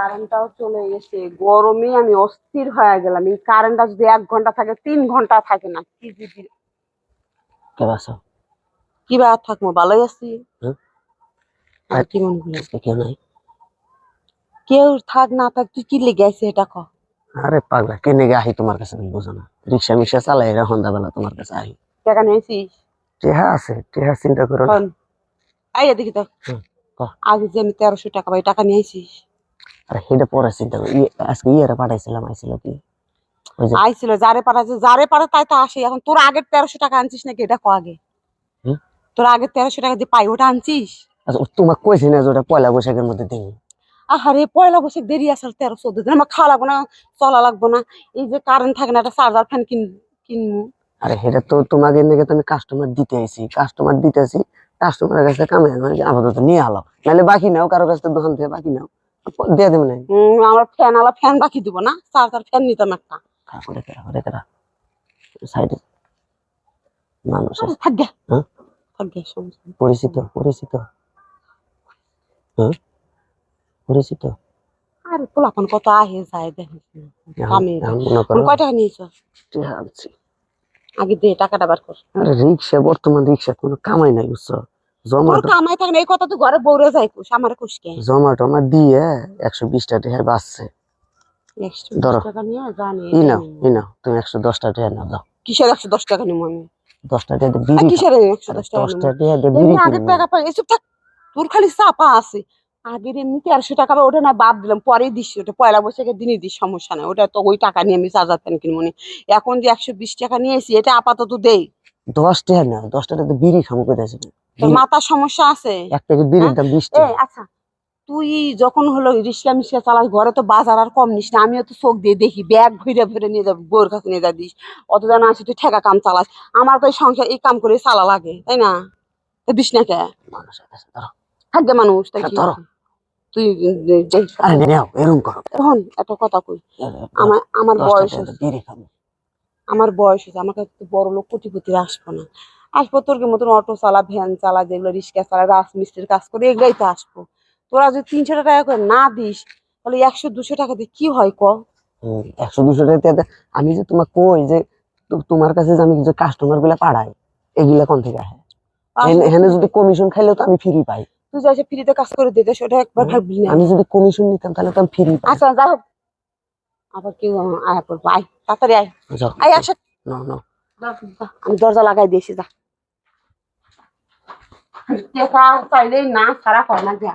কারেন্টটাও চলে গেছে, গরমে আমি অস্থির হয়ে গেলাম। এই কারেন্টটা যদি 1 ঘন্টা থাকে, 3 ঘন্টা থাকে না, কি দিদি কি বা থাকবো, ভালোই আছি। আর কি মনে করি কেউ নাই? কেউ থাক না থাক, তুই কি লেগে আছিস এটা ক। আরে পাগলা, কেনে গে আহি তোমার কাছে, তুমি বুঝো না? রিক্সা মিক্সা চালাই এরা সন্ধ্যাবেলা তোমার কাছে আহি। টাকা নিয়েছিস? টেহা আছে, টেহা চিন্তা করো না। আইয়া দেখি তো, ক। আগে যে আমি 1300 টাকা পাই, টাকা নিয়েছিস? আরে সেটা পরে চিন্তা করি। আজকে ইয়েরা পাঠাইছিলাম, আইছিল কি ওই যে। আইছিল যারে পাঠাচ্ছে, যারে পাঠা তাই তো আসে। এখন তোর আগের 1300 টাকা আনছিস নাকি এটা ক আগে। তোর আগের 1300 টাকা দিয়ে পাই ওটা আনছিস? আচ্ছা তোমার কইছি না যে ওটা পয়লা বৈশাখের মধ্যে দিই। আহারে পয়লা বৈশাখ দেরি আছে 13-14 দিন, আমার খাওয়া লাগবো না, চলা লাগবো না। এই যে কারেন্ট থাকে না, একটা চার্জার ফ্যান কিনবো। আরে সেটা তো তোমাকে নাকি তুমি কাস্টমার দিতে আইছি, কাস্টমার দিতে আইছি, কাস্টমারের কাছে কামে মানে আপাতত নিয়ে আলো, নাহলে বাকি নাও, কারো কাছে দোকান থেকে বাকি নাও, দিয়ে দেবো নাই। আমার ফ্যান আলা ফ্যান বাকি দিব না, চার্জার ফ্যান নিতাম একটা। সাইডে মানুষ আছে। থাকবে হ্যাঁ থাকবে, সমস্যা নেই। পরিচিত পরিচিত। হ্যাঁ পরিচিত। আর পোলাপান কত আহে যায় দেখিস না, কামে এখন মনে করো কয় টাকা নিয়েছ? আনছি। আগে দে টাকাটা বার কর। আরে রিক্সা, বর্তমান রিক্সা কোনো কামাই নাই বুঝছো। তোর জমাটো কামাই থাকে না, এই কথা তুই ঘরে বউরে যাই কুস, আমার কুসকে জমাটো আমার দিয়ে 120 টাকা বাঁচছে। 120 ধরো টাকা নিয়ে জানি ই নাও, ই নাও, তুমি 110 টাকা নাও, দাও। কিসের 110 টাকা নিবো আমি? 10 টাকা দিয়ে বিড়ি খাও। কিসের আরে 110 টাকা দশ নিবো? টাকা দিয়ে বিড়ি এমনি আগে কিনবো। টাকা পাই, এসব থাক। তোর খালি চাপা আছে। আগের এমনি 1300 টাকা পাই, ওটা না বাদ দিলাম, পরেই দিস, ওটা পয়লা বৈশাখের দিনই দিস, সমস্যা নাই। ওটা তো ওই টাকা নিয়ে আমি চার্জার ফ্যান কিনবো নি। এখন যে 120 টাকা নিয়েছি, এটা আপাতত দেই। 10 টাকা না, 10 টাকা দিয়ে বিড়ি খাবো কোথায়? তোর মাথার সমস্যা আছে? এক প্যাকেট বিড়ির হ্যাঁ, দাম 20 এ টাকা। আচ্ছা, তুই যখন হলো রিক্সা মিক্সা চালাস, ঘরে তো বাজার আর কম নিস না। আমিও তো চোখ দিয়ে দেখি, ব্যাগ ভরে ভরে নিয়ে যাবি, বউর কাছে নিয়ে যা দিস। অত জানা আছে তুই ঠেকা কাম চালাস। আমার তো এই সংসার এই কাম করে চালা লাগে, তাই না? তো দিস না কে? মানুষ আছে, ধরো। থাকবে মানুষ, তাই কি ধরো। হয়েছে? তুই যেই আরে নাও, এরকম করো। এখন একটা কথা কই, ধরো, আমার আমার 10 বয়স টাকা দিয়ে হচ্ছে, বিড়ি খাবো। আমার বয়স হচ্ছে, আমার কাছে তো বড় লোক কোটিপতির আসবো না। আসবো তোর কি মতন অটো চালা, ভ্যান চালা, যেগুলো রিক্সা চালা, রাজমিস্ত্রির কাজ করে, এগুলাই তো আসবো। তোরা যদি 300 টাকা করে না দিস, তাহলে 100-200 টাকা দিয়ে কি হয় ক? 100-200 টাকা দিয়ে আমি যে তোমার কই যে তোমার কাছে যে আমি যে কাস্টমার গুলা পাঠাই, এগুলা কোন থেকে আসে? এখানে যদি কমিশন খাইলেও তো আমি ফ্রি পাই। তুই যাই ফ্রিতে কাজ করে দিতে, সেটা একবার ভাবলি না? আমি যদি কমিশন নিতাম তাহলে তো আমি ফ্রি পাই। আচ্ছা যাই হোক, আবার কেউ আয়া করবো, আয় তাড়াতাড়ি আয়। যাও, আয় আসে, নাও নাও। আমি দরজা লাগাই দিয়েছি, যা। চাইলেই না সারা কর না, যা।